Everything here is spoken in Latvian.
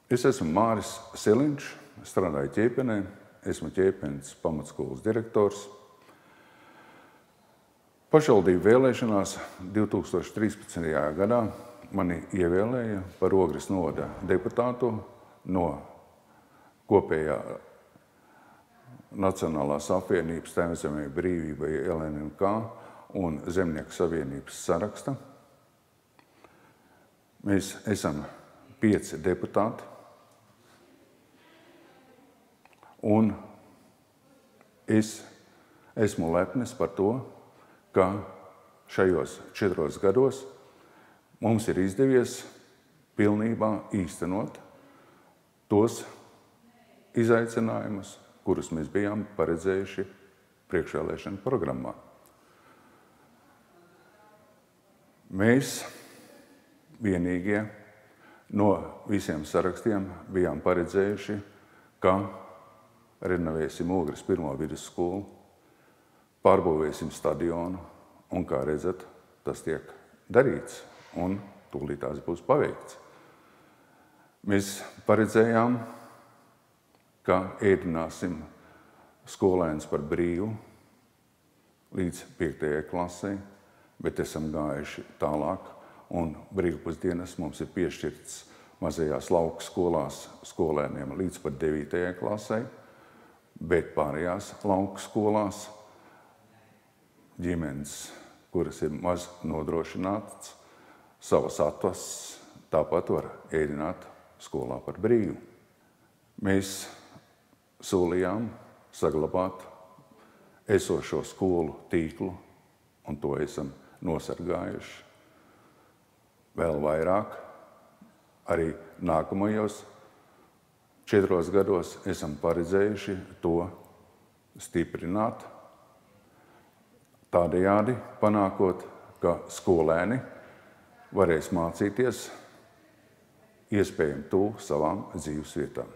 Es esmu Māris Siliņš, strādāju Ķiepenē, esmu Ķiepenes pamatskolas direktors. Pašvaldību vēlēšanās 2013. gadā mani ievēlēja par Ogres novada deputātu no kopējā Nacionālās apvienības Tēvzemē brīvībai LNMK un Zemnieku savienības saraksta. Mēs esam 5 deputāti, un es esmu lepnis par to, ka šajos 4 gados mums ir izdevies pilnībā īstenot tos izaicinājumus, kurus mēs bijām paredzējuši priekšvēlēšanu programmā. Mēs vienīgie no visiem sarakstiem bijām paredzējuši, ka renovēsim Ogres 1. vidusskolu, pārbūvēsim stadionu, un, kā redzat, tas tiek darīts, un tūlīt tās būs paveikts. Mēs paredzējām, ka ēdināsim skolēnus par brīvu līdz 5. klasei, bet esam gājuši tālāk, un brīvpusdienas mums ir piešķirts mazajās lauku skolās skolēniem līdz pat 9. klasei, bet pārējās lauku skolās ģimenes, kuras ir maz nodrošinātas, savas atvases tāpat var ēdināt skolā par brīvu. Mēs solījām saglabāt esošo skolu tīklu, un to esam nosargājuši. Vēl vairāk, arī nākamajos 4 gados esam paredzējuši to stiprināt, tādējādi panākot, ka skolēni varēs mācīties iespējami tuvu savām dzīves vietām.